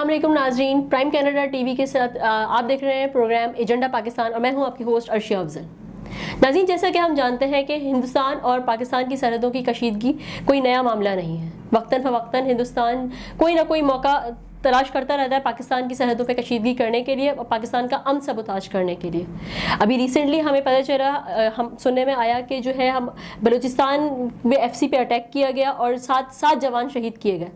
अस्सलाम वालेकुम नाजरीन, प्राइम कनाडा टीवी के साथ आप देख रहे हैं प्रोग्राम एजेंडा पाकिस्तान और मैं हूं आपकी होस्ट अर्शिया अफजल। नाज़रीन, जैसा कि हम जानते हैं कि हिंदुस्तान और पाकिस्तान की सरहदों की कशीदगी कोई नया मामला नहीं है। वक्तन फ़वक्तन हिंदुस्तान कोई ना कोई मौका तलाश करता रहता है पाकिस्तान की सरहदों पे कशीदगी करने के लिए और पाकिस्तान का अमन सबोताज करने के लिए। अभी रिसेंटली हमें पता चला, हम सुनने में आया कि जो है हम बलूचिस्तान में FC पे अटैक किया गया और सात जवान शहीद किए गए।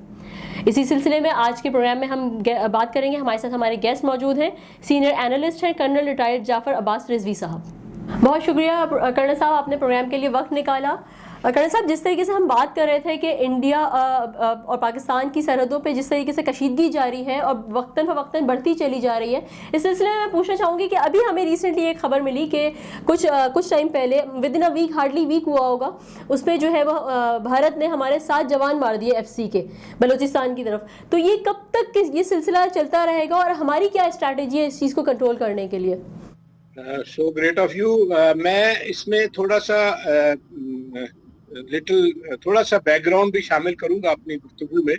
इसी सिलसिले में आज के प्रोग्राम में हम बात करेंगे। हमारे साथ हमारे गेस्ट मौजूद हैं, सीनियर एनालिस्ट हैं कर्नल रिटायर्ड जाफ़र अब्बास रिजवी साहब। बहुत शुक्रिया कर्नल साहब, आपने प्रोग्राम के लिए वक्त निकाला। कर्नल साहब, जिस तरीके से हम बात कर रहे थे कि इंडिया और पाकिस्तान की सरहदों पे जिस तरीके से कशीदगी जारी है और वक्तन फ़वक्तन बढ़ती चली जा रही है, इस सिलसिले में मैं पूछना चाहूँगी कि अभी हमें रिसेंटली एक खबर मिली कि कुछ टाइम पहले, within a week, hardly week हुआ होगा, उसमें जो है वो भारत ने हमारे 7 जवान मार दिए FC के बलूचिस्तान की तरफ। तो ये कब तक ये सिलसिला चलता रहेगा और हमारी क्या स्ट्रैटेजी है इस चीज़ को कंट्रोल करने के लिए? So great of you. मैं इसमें थोड़ा सा बैकग्राउंड भी शामिल करूंगा अपनी गुफ्तगू में।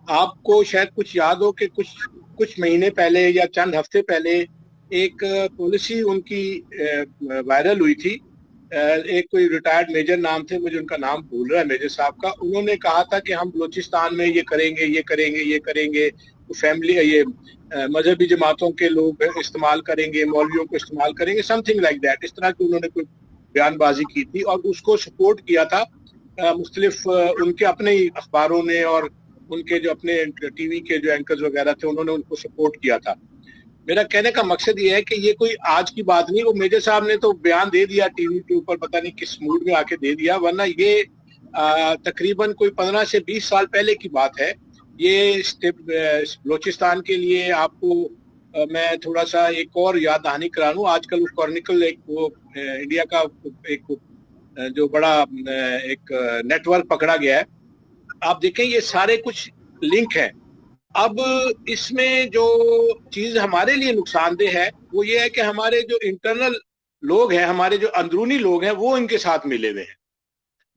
आपको शायद कुछ याद हो कि कुछ महीने पहले या चंद हफ्ते पहले एक पॉलिसी उनकी वायरल हुई थी। एक कोई रिटायर्ड मेजर नाम थे, मुझे उनका नाम भूल रहा है, मेजर साहब का। उन्होंने कहा था कि हम बलूचिस्तान में ये करेंगे, फैमिली ये मजहबी जमातों के लोग इस्तेमाल करेंगे, मौलवियों को इस्तेमाल करेंगे, समथिंग लाइक दैट। इस तरह की उन्होंने कोई बयानबाजी की थी और उसको सपोर्ट किया था मुख्तलिफ उनके अपने ही अखबारों ने और उनके जो अपने TV के जो एंकर्स वगैरह थे, उन्होंने उनको सपोर्ट किया था। मेरा कहने का मकसद ये है कि ये कोई आज की बात नहीं। वो मेजर साहब ने तो बयान दे दिया TV के ऊपर, पता नहीं किस मूड में आके दे दिया, वरना ये तकरीबन कोई 15 से 20 साल पहले की बात है। ये बलूचिस्तान के लिए आपको मैं थोड़ा सा एक और याद दहानी करा लूं। आजकल वो कॉर्निकल एक वो इंडिया का एक जो बड़ा एक नेटवर्क पकड़ा गया है। आप देखें ये सारे कुछ लिंक है। अब इसमें जो चीज हमारे लिए नुकसानदेह है वो ये है कि हमारे जो इंटरनल लोग हैं, हमारे जो अंदरूनी लोग हैं, वो इनके साथ मिले हुए हैं।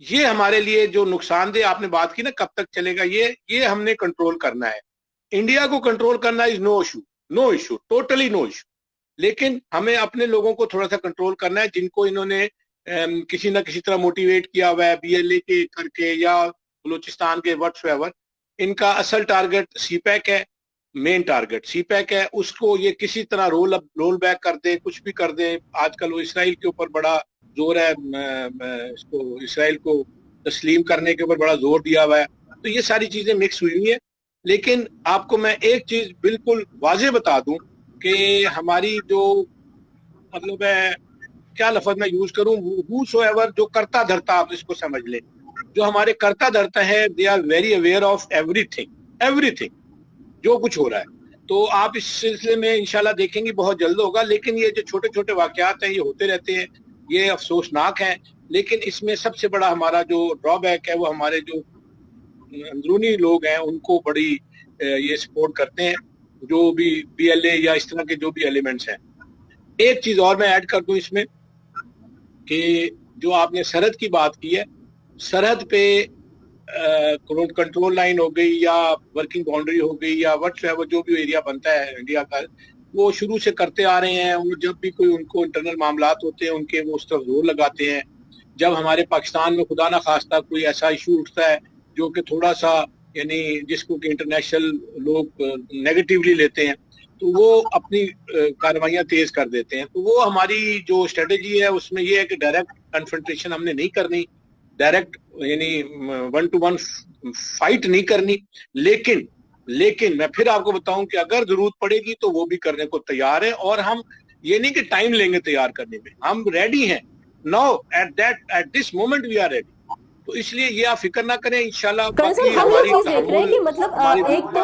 ये हमारे लिए जो नुकसानदेह, आपने बात की ना कब तक चलेगा, ये हमने कंट्रोल करना है। इंडिया को कंट्रोल करना is no issue, totally no issue. लेकिन हमें अपने लोगों को थोड़ा सा कंट्रोल करना है, जिनको इन्होंने किसी ना किसी तरह मोटिवेट किया हुआ है BLA के करके या बलूचिस्तान के व्हाट्सएवर। इनका असल टारगेट CPAC है, मेन टारगेट CPAC है। उसको ये किसी तरह रोल बैक कर दे, कुछ भी कर दे। आजकल वो इसराइल के ऊपर बड़ा जोर है, इसको इसराइल को तस्लीम करने के ऊपर बड़ा जोर दिया हुआ है। तो ये सारी चीजें मिक्स हुई हुई है। लेकिन आपको मैं एक चीज बिल्कुल वाजे बता दूं कि हमारी जो मतलब है, क्या लफ्ज मैं यूज करूं, हूसोएवर, जो करता धरता, आप इसको समझ लें, जो हमारे करता धरता है, they are very aware of everything जो कुछ हो रहा है। तो आप इस सिलसिले में इंशाल्लाह देखेंगे, बहुत जल्द होगा। लेकिन ये जो छोटे छोटे वाकयात हैं, ये होते रहते हैं, ये अफसोसनाक हैं। लेकिन इसमें सबसे बड़ा हमारा जो ड्रॉबैक है, वो हमारे जो अंदरूनी लोग हैं, उनको बड़ी ये सपोर्ट करते हैं, जो भी BLA या इस तरह के जो भी एलिमेंट्स हैं। एक चीज और मैं ऐड कर दूं इसमें कि जो आपने सरहद की बात की है, सरहद पे कंट्रोल लाइन हो गई या वर्किंग बाउंड्री हो गई या व्हाट्सएवर, जो भी एरिया बनता है इंडिया का, वो शुरू से करते आ रहे हैं। वो जब भी कोई उनको इंटरनल मामलात होते हैं उनके, वो उस तरफ जोर लगाते हैं। जब हमारे पाकिस्तान में खुदा ना खास्ता कोई ऐसा इशू उठता है जो कि थोड़ा सा यानी जिसको कि इंटरनेशनल लोग नेगेटिवली लेते हैं, तो वो अपनी कार्रवाइयाँ तेज कर देते हैं। तो वो हमारी जो स्ट्रेटेजी है उसमें ये है कि डायरेक्ट कन्फ्रंटेशन हमने नहीं करनी, डायरेक्ट यानी 1-to-1 फाइट नहीं करनी। लेकिन मैं फिर आपको बताऊं कि अगर जरूरत पड़ेगी तो वो भी करने को तैयार है। और हम ये नहीं कि टाइम लेंगे तैयार करने में, हम रेडी हैं now, at this moment we are ready. तो इसलिए ये आप फिक्र ना करें, इंशाल्लाह। बाकी हमारी देख रहे हैं कि मतलब एक तो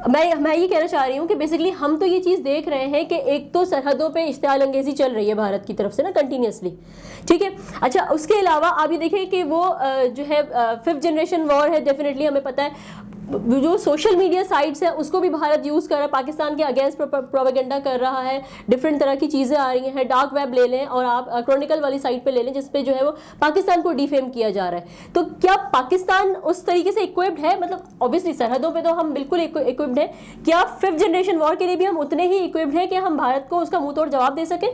मैं ये कहना चाह रही हूँ कि बेसिकली हम तो ये चीज़ देख रहे हैं कि एक तो सरहदों पे इश्तियाल अंगेजी चल रही है भारत की तरफ से ना कंटिन्यूसली, ठीक है। अच्छा, उसके अलावा आप ये देखें कि वो जो है 5th जनरेशन वॉर है, डेफिनेटली हमें पता है। जो सोशल मीडिया साइट्स है उसको भी भारत यूज़ कर रहा है, पाकिस्तान के अगेंस्ट प्रोपेगेंडा कर रहा है, डिफरेंट तरह की चीज़ें आ रही हैं। डार्क वेब ले लें और आप क्रॉनिकल वाली साइट पे ले लें जिसपे जो है वो पाकिस्तान को डिफेम किया जा रहा है। तो क्या पाकिस्तान उस तरीके से इक्विप्ड है? मतलब ऑब्वियसली सरहदों पे तो हम बिल्कुल इक्विप्ड है, क्या 5th जनरेशन वॉर के लिए भी हम उतने ही इक्विप्ड हैं कि हम भारत को उसका मुंह तोड़ जवाब दे सकें,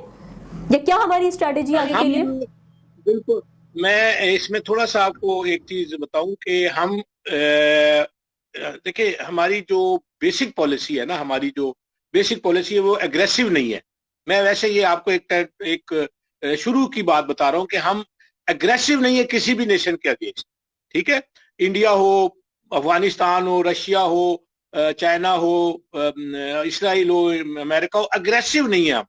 या क्या हमारी स्ट्रैटेजी आगे के लिए? बिल्कुल, मैं इसमें थोड़ा सा आपको एक चीज बताऊं कि हम देखिए, हमारी जो बेसिक पॉलिसी है ना, हमारी जो बेसिक पॉलिसी है वो एग्रेसिव नहीं है। मैं वैसे ये आपको एक शुरू की बात बता रहा हूँ कि हम एग्रेसिव नहीं है किसी भी नेशन के अगेंस्ट। ठीक है, इंडिया हो, अफगानिस्तान हो, रशिया हो, चाइना हो, इसराइल हो, अमेरिका हो, एग्रेसिव नहीं है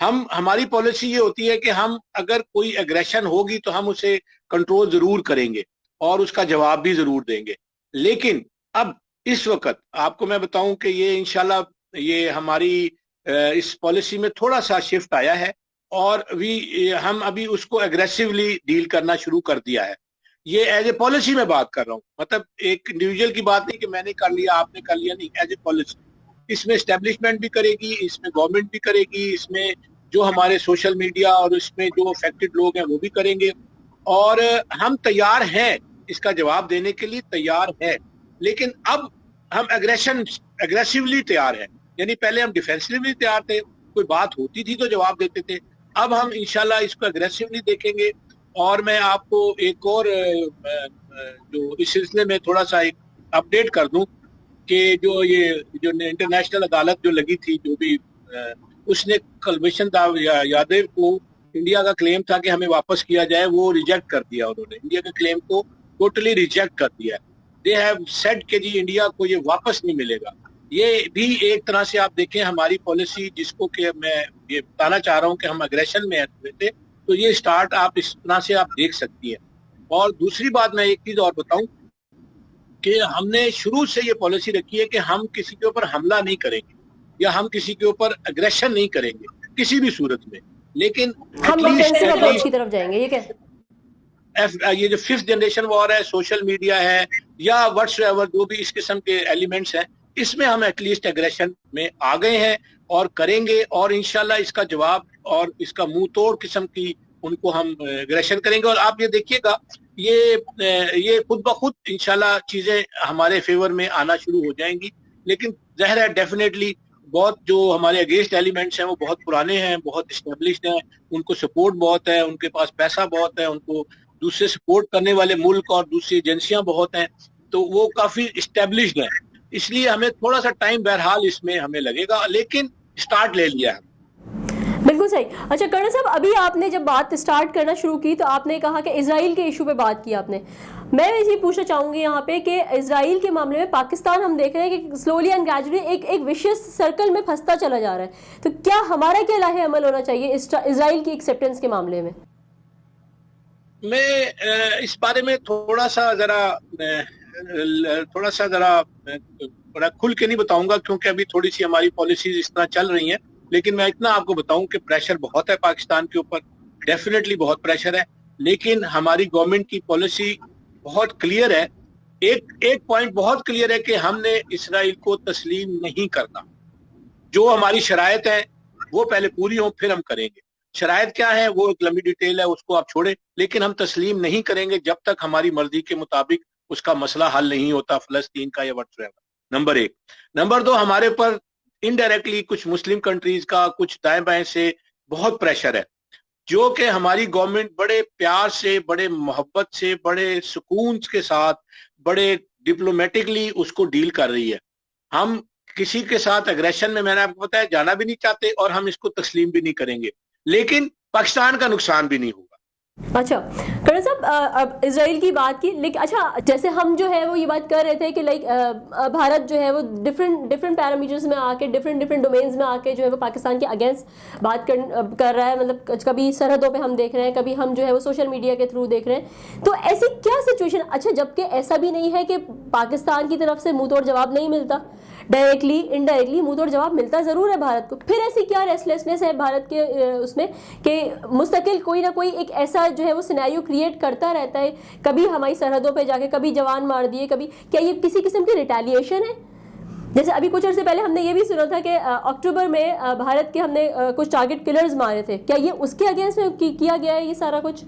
हम। हमारी पॉलिसी ये होती है कि हम अगर कोई एग्रेशन होगी तो हम उसे कंट्रोल जरूर करेंगे और उसका जवाब भी जरूर देंगे। लेकिन अब इस वक्त आपको मैं बताऊं कि ये इंशाल्लाह ये हमारी इस पॉलिसी में थोड़ा सा शिफ्ट आया है और हम अभी उसको एग्रेसिवली डील करना शुरू कर दिया है। ये एज ए पॉलिसी में बात कर रहा हूँ, मतलब एक इंडिविजुअल की बात नहीं कि मैंने कर लिया आपने कर लिया, नहीं, एज ए पॉलिसी। इसमें एस्टेब्लिशमेंट भी करेगी, इसमें गवर्नमेंट भी करेगी, इसमें जो हमारे सोशल मीडिया और इसमें जो अफेक्टेड लोग हैं वो भी करेंगे। और हम तैयार हैं, इसका जवाब देने के लिए तैयार हैं। लेकिन अब हम एग्रेसिवली तैयार हैं, यानी पहले हम डिफेंसिवली तैयार थे, कोई बात होती थी तो जवाब देते थे। अब हम इंशाल्लाह इसको एग्रेसिवली देखेंगे। और मैं आपको एक और जो इस सिलसिले में थोड़ा सा एक अपडेट कर दूं कि जो इंटरनेशनल अदालत जो लगी थी, जो भी उसने कुलभूषण यादव को इंडिया का क्लेम था कि हमें वापस किया जाए, वो रिजेक्ट कर दिया। उन्होंने इंडिया के क्लेम को टोटली रिजेक्ट कर दिया। दे हैव सेड कि जी इंडिया को ये वापस नहीं मिलेगा। ये भी एक तरह से आप देखें हमारी पॉलिसी, जिसको कि मैं ये बताना चाह रहा हूँ कि हम एग्रेशन में थे, तो ये स्टार्ट आप इस तरह से आप देख सकती है। और दूसरी बात मैं एक चीज और बताऊं कि हमने शुरू से ये पॉलिसी रखी है कि हम किसी के ऊपर हमला नहीं करेंगे या हम किसी के ऊपर एग्रेशन नहीं करेंगे किसी भी सूरत में। लेकिन हम डिफेंसिव अप्रोच की तरफ जाएंगे। ये क्या ये जो 5th जनरेशन वॉर है, सोशल मीडिया है या व्हाट्सएवर जो भी इस किस्म के एलिमेंट्स हैं, इसमें हम एटलीस्ट एग्रेशन में आ गए हैं और करेंगे। और इंशाल्लाह इसका जवाब और इसका मुंह तोड़ किस्म की उनको हम एग्रेशन करेंगे। और आप ये देखिएगा, ये खुद ब खुद इंशाल्लाह चीजें हमारे फेवर में आना शुरू हो जाएंगी। लेकिन ज़ाहिर है डेफिनेटली बहुत जो हमारे अगेंस्ट एलिमेंट्स हैं वो बहुत पुराने हैं, बहुत एस्टेब्लिश्ड हैं, उनको सपोर्ट बहुत है, उनके पास पैसा बहुत है, उनको दूसरे सपोर्ट करने वाले मुल्क और दूसरी एजेंसियां बहुत हैं, तो वो काफी एस्टेब्लिश्ड हैं। इसलिए हमें थोड़ा सा टाइम बहरहाल इसमें हमें लगेगा, लेकिन स्टार्ट ले लिया है। बिल्कुल सही। अच्छा कर्नल साहब, अभी आपने जब बात स्टार्ट करना शुरू की तो आपने कहा कि इजराइल के इशू पे बात की आपने। मैं ये पूछना चाहूंगी यहाँ पे कि इजराइल के मामले में पाकिस्तान हम देख रहे हैं कि स्लोली एंड ग्रेजुअली एक विशियस सर्कल में फंसता चला जा रहा है। तो क्या हमारा क्या लाहे अमल होना चाहिए इजराइल की एक्सेप्टेंस के मामले में? मैं इस बारे में थोड़ा सा जरा बड़ा खुल के नहीं बताऊंगा, क्योंकि अभी थोड़ी सी हमारी पॉलिसीज इस तरह चल रही हैं। लेकिन मैं इतना आपको बताऊं कि प्रेशर बहुत है पाकिस्तान के ऊपर, डेफिनेटली बहुत प्रेशर है। लेकिन हमारी गवर्नमेंट की पॉलिसी बहुत क्लियर है। एक पॉइंट बहुत क्लियर है कि हमने इसराइल को तस्लीम नहीं करना। जो हमारी शराइत है वो पहले पूरी हो, फिर हम करेंगे। शराइत क्या है वो एक लंबी डिटेल है, उसको आप छोड़ें। लेकिन हम तस्लीम नहीं करेंगे जब तक हमारी मर्जी के मुताबिक उसका मसला हल नहीं होता, फलस्तीन का या व्हाटएवर। नंबर 1। नंबर 2, हमारे पर इनडायरेक्टली कुछ मुस्लिम कंट्रीज का, कुछ दाएं बाएं से बहुत प्रेशर है, जो कि हमारी गवर्नमेंट बड़े प्यार से, बड़े मोहब्बत से, बड़े सुकून के साथ, बड़े डिप्लोमेटिकली उसको डील कर रही है। हम किसी के साथ एग्रेशन में, मैंने आपको बताया, जाना भी नहीं चाहते और हम इसको तस्लीम भी नहीं करेंगे। लेकिन पाकिस्तान का नुकसान भी नहीं होगा। अच्छा कर्नल साहब, अब इजराइल की बात की, लेकिन अच्छा जैसे हम जो है वो ये बात कर रहे थे कि लाइक भारत जो है वो डिफरेंट पैरामीटर्स में आके, डिफरेंट डोमेन्स में आके जो है वो पाकिस्तान के अगेंस्ट बात कर रहा है। मतलब कभी सरहदों पे हम देख रहे हैं, कभी हम जो है वो सोशल मीडिया के थ्रू देख रहे हैं। तो ऐसी क्या सिचुएशन, अच्छा जबकि ऐसा भी नहीं है कि पाकिस्तान की तरफ से मुंह तोड़ जवाब नहीं मिलता, डायरेक्टली इनडायरेक्टली मुंह तोड़ जवाब मिलता ज़रूर है भारत को। फिर ऐसी क्या रेस्टलेसनेस है भारत के उसमें कि मुस्तकिल कोई ना कोई एक ऐसा जो है वो सिनेरियो क्रिएट करता रहता है, कभी हमारी सरहदों पे जाके कभी जवान मार दिए, कभी क्या ये किसी किस्म की रिटेलिएशन है? जैसे अभी कुछ अर्से पहले हमने ये भी सुना था कि अक्टूबर में भारत के हमने कुछ टारगेट किलर्स मारे थे, क्या ये उसके अगेंस्ट में किया गया है ये सारा कुछ?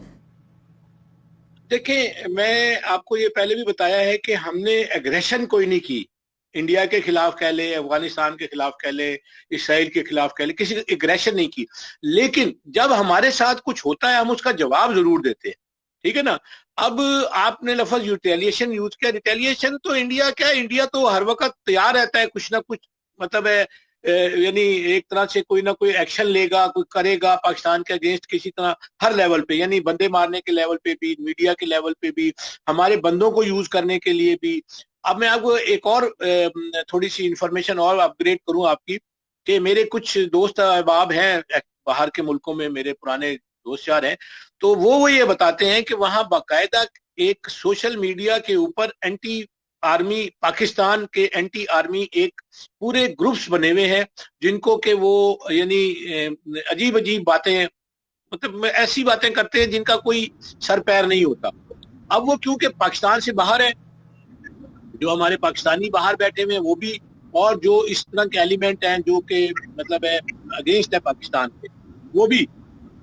देखिए, मैं आपको ये पहले भी बताया है कि हमने एग्रेशन कोई नहीं की। इंडिया के खिलाफ कह ले, अफगानिस्तान के खिलाफ कह ले, इसराइल के खिलाफ कह ले, किसी एग्रेशन नहीं की। लेकिन जब हमारे साथ कुछ होता है हम उसका जवाब जरूर देते हैं, ठीक है ना। अब आपने लफ्ज रिटेलिएशन यूज किया। रिटेलिएशन तो इंडिया क्या है, इंडिया तो हर वक्त तैयार रहता है कुछ ना कुछ, मतलब है यानी एक तरह से कोई ना कोई एक्शन लेगा, कोई करेगा पाकिस्तान के अगेंस्ट किसी तरह, हर लेवल पे, यानी बंदे मारने के लेवल पे भी, मीडिया के लेवल पे भी, हमारे बंदों को यूज करने के लिए भी। अब मैं आपको एक और थोड़ी सी इंफॉर्मेशन और अपग्रेड करूं आपकी, कि मेरे कुछ दोस्त अहबाब हैं बाहर के मुल्कों में, मेरे पुराने दोस्त यार हैं, तो वो ये बताते हैं कि वहां बाकायदा एक सोशल मीडिया के ऊपर एंटी आर्मी, पाकिस्तान के एंटी आर्मी एक पूरे ग्रुप्स बने हुए हैं, जिनको के वो यानी अजीब अजीब बातें, मतलब ऐसी बातें करते हैं जिनका कोई सर पैर नहीं होता। अब वो क्योंकि पाकिस्तान से बाहर है, जो हमारे पाकिस्तानी बाहर बैठे हुए हैं वो भी, और जो इस तरह के एलिमेंट हैं जो कि मतलब है अगेंस्ट है पाकिस्तान के, वो भी।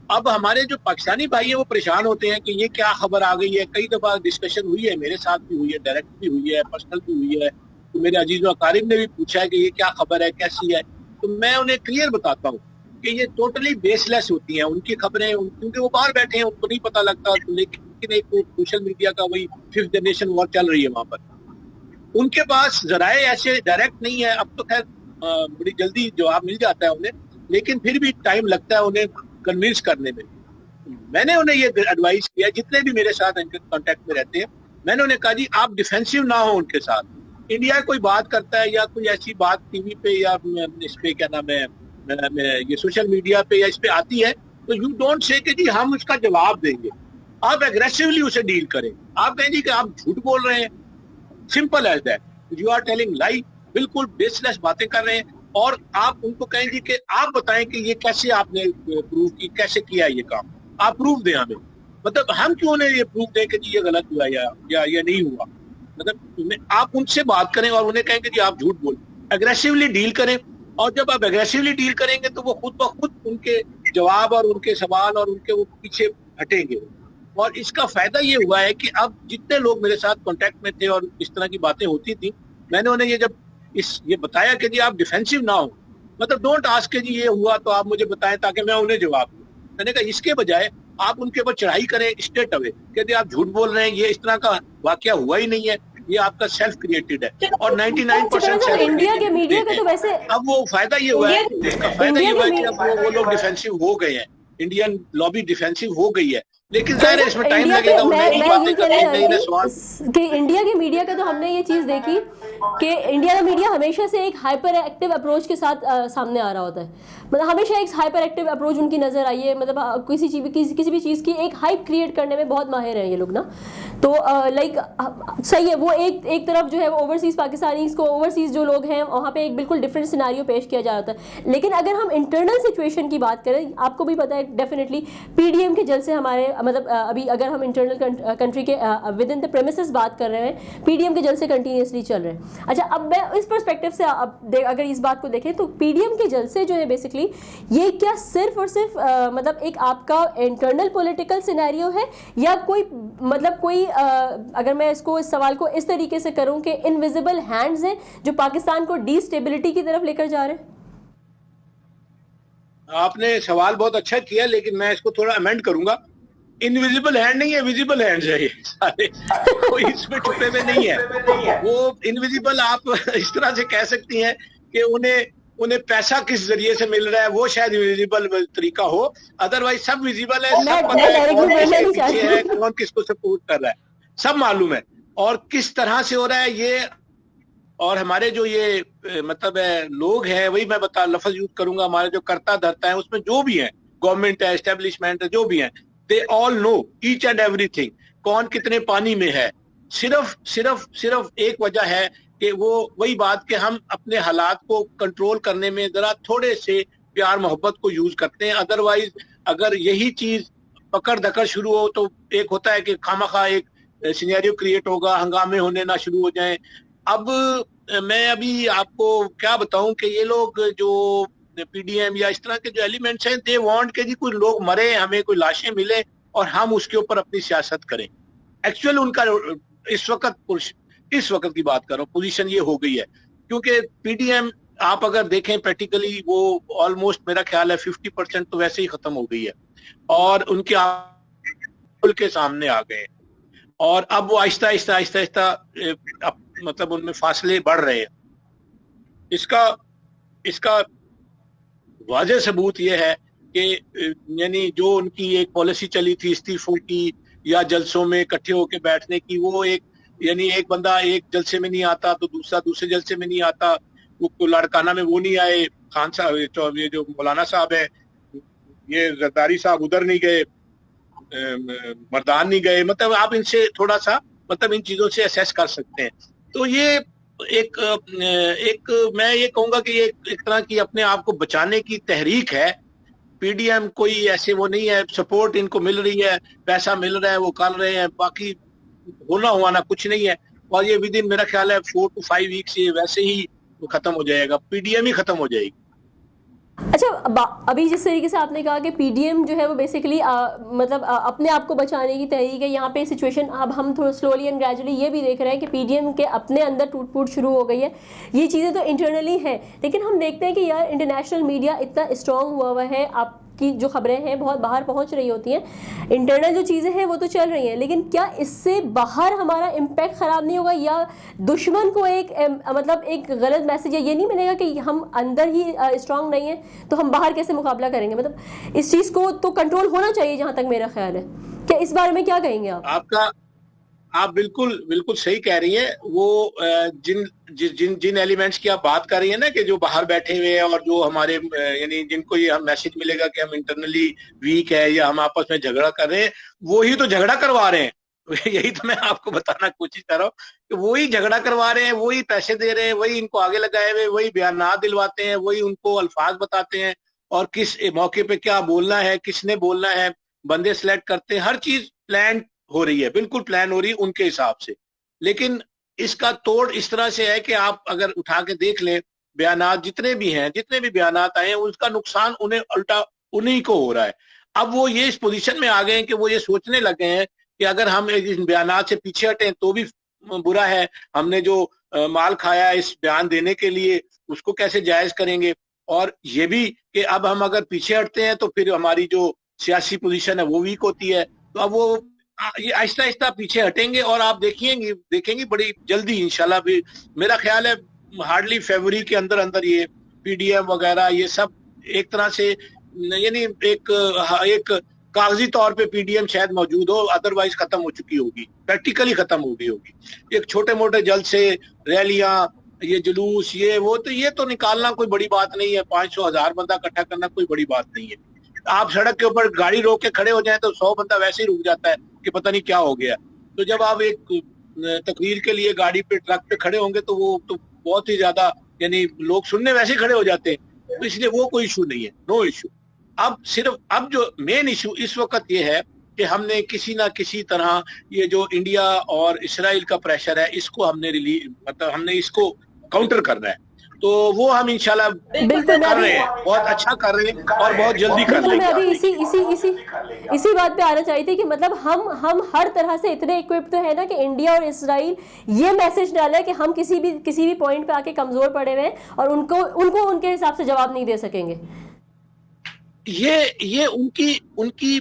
अब हमारे जो पाकिस्तानी भाई हैं वो परेशान होते हैं कि ये क्या खबर आ गई है। कई दफा डिस्कशन हुई है, मेरे साथ भी हुई है, डायरेक्ट भी हुई है, पर्सनल भी हुई है, तो मेरे अजीज व अकारिब ने भी पूछा है कि ये क्या खबर है, कैसी है। तो मैं उन्हें क्लियर बताता हूँ कि ये टोटली बेसलेस होती हैं उनकी खबरें, क्योंकि वो बाहर बैठे हैं, उनको नहीं पता लगता। लेकिन एक सोशल मीडिया का वही 5th जनरेशन वॉर चल रही है वहां पर, उनके पास जराए ऐसे डायरेक्ट नहीं है। अब तो खैर बड़ी जल्दी जवाब मिल जाता है उन्हें, लेकिन फिर भी टाइम लगता है उन्हें कन्विंस करने में। मैंने उन्हें ये एडवाइस किया, जितने भी मेरे साथ इनके कांटेक्ट में रहते हैं, मैंने उन्हें कहा जी आप डिफेंसिव ना हो उनके साथ। इंडिया कोई बात करता है या कोई ऐसी बात टीवी पे या इस पे क्या नाम है ये सोशल मीडिया पे या इस पे आती है, तो यू डोंट से कि जी हम उसका जवाब देंगे। आप एग्रेसिवली उसे डील करें। आप कहें जी कि आप झूठ बोल रहे हैं, simple as that, you are telling lie, बिल्कुल बेसलेस बातें कर रहे हैं। और आप उनको कहेंगे कि आप बताएं कि ये कैसे आपने प्रूव की, कैसे किया ये काम, आप प्रूफ दें हमें। मतलब हम क्यों नहीं ये प्रूफ दें कि जी ये गलत हुआ या ये नहीं हुआ। मतलब आप उनसे बात करें और उन्हें कहें कि जी आप झूठ बोल, एग्रेसिवली डील करें। और जब आप एग्रेसिवली डील करेंगे तो वो खुद ब खुद उनके जवाब और उनके सवाल और उनके वो पीछे हटेंगे। और इसका फायदा ये हुआ है कि अब जितने लोग मेरे साथ कांटेक्ट में थे और इस तरह की बातें होती थी, मैंने उन्हें ये बताया कि जी आप डिफेंसिव ना हो, मतलब डोंट आस्क के जी ये हुआ तो आप मुझे बताएं ताकि मैं उन्हें जवाब दूं। मैंने कहा इसके बजाय आप उनके ऊपर चढ़ाई करें स्ट्रेट अवे, कहते आप झूठ बोल रहे हैं, ये इस तरह का वाकया हुआ ही नहीं है, ये आपका सेल्फ क्रिएटेड है। और 99% इंडिया के मीडिया का तो वैसे अब वो फायदा ये हुआ है, इसका फायदा ये हुआ है कि अब वो लोग डिफेंसिव हो गए हैं, इंडियन लॉबी डिफेंसिव हो गई है। लेकिन जाहिर है इसमें टाइम लगेगा, कि इंडिया के मीडिया का तो हमने ये चीज देखी कि इंडिया का मीडिया हमेशा से एक हाइपर एक्टिव अप्रोच के साथ सामने आ रहा होता है। मतलब हमेशा एक हाइपर एक्टिव अप्रोच उनकी नजर आई है। मतलब किसी भी चीज़ की एक हाइप क्रिएट करने में बहुत माहिर हैं ये लोग ना। तो लाइक सही है, वो एक तरफ जो है वो ओवरसीज़ पाकिस्तानीज़ को, ओवरसीज़ जो लोग हैं वहाँ पे एक बिल्कुल डिफरेंट सिनारियो पेश किया जा रहा था। लेकिन अगर हम इंटरनल सिचुएशन की बात करें, आपको भी पता है डेफिनेटली पीडीएम के जलसे हमारे, मतलब अभी अगर हम इंटरनल कंट्री के विद इन द प्रेमिसेस बात कर रहे हैं, पीडीएम के जलसे कंटिन्यूसली चल रहे हैं। अच्छा, अब मैं इस पर्सपेक्टिव से अगर इस बात को देखें तो पीडीएम के जलसे जो है बेसिकली ये क्या सिर्फ और सिर्फ मतलब एक आपका इंटरनल पॉलिटिकल सिनेरियो है, या कोई मतलब कोई अगर मैं इस सवाल को इस तरीके से करूं कि इनविजिबल हैंड्स हैं जो पाकिस्तान को डीस्टेबिलिटी की तरफ लेकर जा रहे हैं? आपने सवाल बहुत अच्छा किया, लेकिन मैं इसको थोड़ा अमेंड करूंगा। इनविजिबल हैंड नहीं है, विजिबल हैंड्स है ये सारे, कोई इसमें छुपे हुए नहीं है। वो इनविजिबल आप इस तरह से कह सकती हैं कि उन्हें पैसा किस जरिए से मिल रहा है वो शायद विजिबल तरीका हो, अदरवाइज सब विजिबल है, सब पता है कौन किसके पीछे है, कौन किसको सपोर्ट कर रहा है, सब मालूम है और किस तरह से हो रहा है ये। और हमारे जो ये मतलब है लोग हैं, वही मैं लफ्ज यूज करूंगा, हमारे जो करता धरता है उसमें जो भी है, गवर्नमेंट है, एस्टेब्लिशमेंट है, जो भी है, they all know each and everything, कौन कितने पानी में है। सिर्फ एक वजह है कि वो वही बात कि हम अपने हालात को कंट्रोल करने में जरा थोड़े से प्यार मोहब्बत को यूज करते हैं। अदरवाइज अगर यही चीज पकड़ धकड़ शुरू हो तो एक होता है कि खामखा एक सिनेरियो क्रिएट होगा, हंगामे होने ना शुरू हो जाएं। अब मैं अभी आपको क्या बताऊं कि ये लोग जो पीडीएम या इस तरह के जो एलिमेंट्स हैं, दे वांट के जी कुछ लोग मरे, हमें कोई लाशें मिले और हम उसके ऊपर अपनी सियासत करें। एक्चुअल उनका इस वक्त की बात कर रहा हूँ, पोजीशन ये हो गई है। क्योंकि पीडीएम आप अगर देखें प्रैक्टिकली वो ऑलमोस्ट मेरा ख्याल है 50% तो वैसे ही खत्म हो गई है और उनके आप के सामने आ गए और अब वो आहिस्ता आहिस्ता आहिस्ता आहिस्ता मतलब उनमें फासले बढ़ रहे हैं। इसका वाज़ेह सबूत ये है कि यानी जो उनकी एक पॉलिसी चली थी इस्तीफों की या जलसों में इकट्ठे होकर बैठने की, वो एक यानी एक बंदा एक जलसे में नहीं आता तो दूसरा दूसरे जलसे में नहीं आता। वो लाड़काना में वो नहीं आए, खान साहब ये जो मौलाना साहब है, ये जरदारी साहब उधर नहीं गए, मर्दान नहीं गए। मतलब आप इनसे थोड़ा सा मतलब इन चीजों से असेस कर सकते हैं। तो ये एक मैं ये कहूंगा कि ये एक तरह की अपने आप को बचाने की तहरीक है। पीडीएम कोई ऐसे वो नहीं है, सपोर्ट इनको मिल रही है, पैसा मिल रहा है, वो कर रहे हैं, बाकी होना हुआ ना कुछ नहीं है। और ये विद इन मेरा ख्याल है 4 to 5 वीक्स ये वैसे ही खत्म हो जाएगा, पीडीएम ही खत्म हो जाएगी। अच्छा, अभी जिस तरीके से आपने कहा कि पीडीएम जो है वो बेसिकली मतलब अपने आप को बचाने की तहरीक है, यहाँ पे सिचुएशन अब हम थोड़ा स्लोली एंड ग्रेजुअली ये भी देख रहे हैं कि पीडीएम के अपने अंदर टूट फूट शुरू हो गई है। ये चीज़ें तो इंटरनली हैं, लेकिन हम देखते हैं कि यार इंटरनेशनल मीडिया इतना स्ट्रॉन्ग हुआ है, आपकी जो खबरें हैं बहुत बाहर पहुँच रही होती हैं, इंटरनल जो चीज़ें हैं वो तो चल रही हैं, लेकिन क्या इससे बाहर हमारा इम्पैक्ट ख़राब नहीं होगा या दुश्मन को एक मतलब एक गलत मैसेज ये नहीं मिलेगा कि हम अंदर ही स्ट्रांग नहीं है तो हम बाहर कैसे मुकाबला करेंगे? मतलब इस चीज़ को तो कंट्रोल होना चाहिए जहाँ तक मेरा ख्याल है। क्या इस बारे में क्या कहेंगे आप बिल्कुल सही कह रही हैं। वो जिन एलिमेंट्स की आप बात कर रही हैं ना कि जो बाहर बैठे हुए हैं और जो हमारे यानी जिनको ये हम मैसेज मिलेगा कि हम इंटरनली वीक है या हम आपस में झगड़ा कर रहे हैं, वो ही तो झगड़ा करवा रहे हैं। यही तो मैं आपको बताना कोशिश कर रहा हूँ कि वही झगड़ा करवा रहे हैं, वही पैसे दे रहे हैं, वही इनको आगे लगाए हुए, वही बयानात दिलवाते हैं, वही उनको अल्फाज बताते हैं और किस मौके पे क्या बोलना है, किसने बोलना है, बंदे सिलेक्ट करते हैं। हर चीज प्लान हो रही है, बिल्कुल प्लान हो रही है उनके हिसाब से। लेकिन इसका तोड़ इस तरह से है कि आप अगर उठा के देख लें बयानात जितने भी बयानात आए हैं, उसका नुकसान उन्हें उल्टा उन्हीं को हो रहा है। अब वो ये इस पोजीशन में आ गए हैं कि वो ये सोचने लगे हैं कि अगर हम इस बयानात से पीछे हटें तो भी बुरा है, हमने जो माल खाया इस बयान देने के लिए उसको कैसे जायज करेंगे, और ये भी कि अब हम अगर पीछे हटते हैं तो फिर हमारी जो सियासी पोजीशन है वो वीक होती है। तो अब वो ये आहिस्ता आहिस्ता पीछे हटेंगे और आप देखेंगे बड़ी जल्दी इंशाल्लाह भी, मेरा ख्याल है हार्डली फरवरी के अंदर ये पीडीएम वगैरह ये सब एक तरह से यानी एक कागजी तौर पे पीडीएम शायद मौजूद हो, अदरवाइज खत्म हो चुकी होगी, प्रैक्टिकली खत्म हो गई होगी। एक छोटे मोटे जलसे, रैलियां, ये जुलूस, ये तो निकालना कोई बड़ी बात नहीं है, 500,000 बंदा इकट्ठा करना कोई बड़ी बात नहीं है। आप सड़क के ऊपर गाड़ी रोक के खड़े हो जाए तो 100 बंदा वैसे ही रुक जाता है कि पता नहीं क्या हो गया। तो जब आप एक तकरीर के लिए गाड़ी पे ट्रक पे खड़े होंगे तो वो तो बहुत ही ज्यादा यानी लोग सुनने वैसे खड़े हो जाते हैं। तो इसलिए वो कोई इशू नहीं है, नो इशू। अब जो मेन इशू इस वक्त ये है कि हमने किसी ना किसी तरह ये जो इंडिया और इस्राइल का प्रेशर है इसको हमने इसको काउंटर करना है। तो वो हम इंशाल्लाह बिल्कुल कर रहे हैं, बहुत अच्छा कर रहे हैं और बहुत जल्दी कर लेंगे। मैं अभी इसी बात पे आना चाहती थी कि मतलब हम हर तरह से इतने इक्विप तो है ना कि इंडिया और इजराइल ये मैसेज डाला है कि हम किसी भी पॉइंट पे आके कमजोर पड़े हुए हैं और उनको उनके हिसाब से जवाब नहीं दे सकेंगे। ये उनकी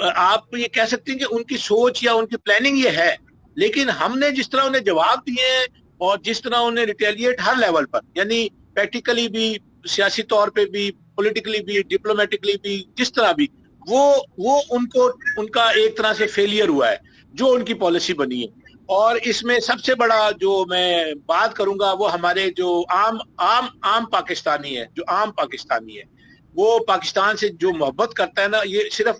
आप ये कह सकते हैं कि उनकी सोच या उनकी प्लानिंग ये है, लेकिन हमने जिस तरह उन्हें जवाब दिए हैं और जिस तरह उन्हें रिटेलिएट हर लेवल पर यानी प्रैक्टिकली भी, सियासी तौर पे भी, पॉलिटिकली भी, डिप्लोमेटिकली भी, जिस तरह भी वो उनका एक तरह से फेलियर हुआ है जो उनकी पॉलिसी बनी है। और इसमें सबसे बड़ा जो मैं बात करूंगा वो हमारे जो आम पाकिस्तानी है, जो आम पाकिस्तानी है, वो पाकिस्तान से जो मोहब्बत करता है ना, ये सिर्फ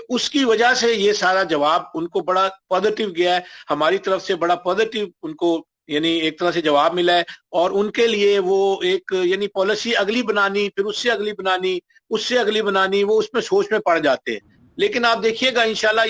उसकी वजह से ये सारा जवाब उनको बड़ा पॉजिटिव गया है, हमारी तरफ से बड़ा पॉजिटिव उनको यानी एक तरह से जवाब मिला है, और उनके लिए वो एक यानी पॉलिसी अगली बनानी, फिर उससे अगली बनानी, उससे अगली बनानी, वो उसमें सोच में पड़ जाते हैं। लेकिन आप देखिएगा इंशाल्लाह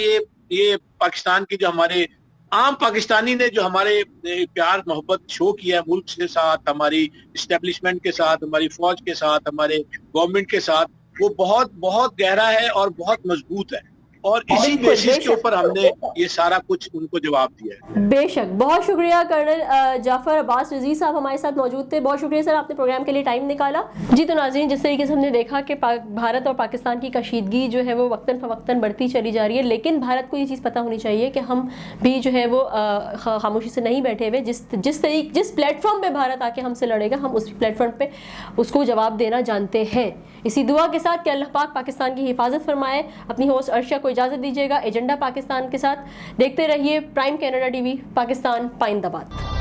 ये पाकिस्तान की जो हमारे आम पाकिस्तानी ने जो हमारे प्यार मोहब्बत शो किया है मुल्क के साथ, हमारी इस्टेब्लिशमेंट के साथ, हमारी फौज के साथ, हमारे गवर्नमेंट के साथ, वो बहुत बहुत गहरा है और बहुत मजबूत है, और इसी बिल्कुल, बेसिस के बेशक। ऊपर हमने ये सारा कुछ उनको जवाब दिया है। बेशक, बहुत शुक्रिया कर्नल जाफर अब्बास रज़ी साहब हमारे साथ मौजूद थे। बहुत शुक्रिया सर, आपने प्रोग्राम के लिए टाइम निकाला। जी तो नाज़रीन, जिस तरीके से हमने देखा कि भारत और पाकिस्तान की कशीदगी जो है वो वक्तन फ़वक्तन बढ़ती चली जा रही है, लेकिन भारत को ये चीज़ पता होनी चाहिए कि हम भी जो है वो खामोशी से नहीं बैठे हुए। जिस प्लेटफॉर्म पर भारत आके हमसे लड़ेगा, हम उस प्लेटफॉर्म पर उसको जवाब देना जानते हैं। इसी दुआ के साथ कि अल्लाह पाक पाकिस्तान की हिफाजत फरमाए। अपनी होस्ट अर्शा को इजाज़त दीजिएगा। एजेंडा पाकिस्तान के साथ देखते रहिए प्राइम कनाडा टीवी, पाकिस्तान पाइंदाबाद।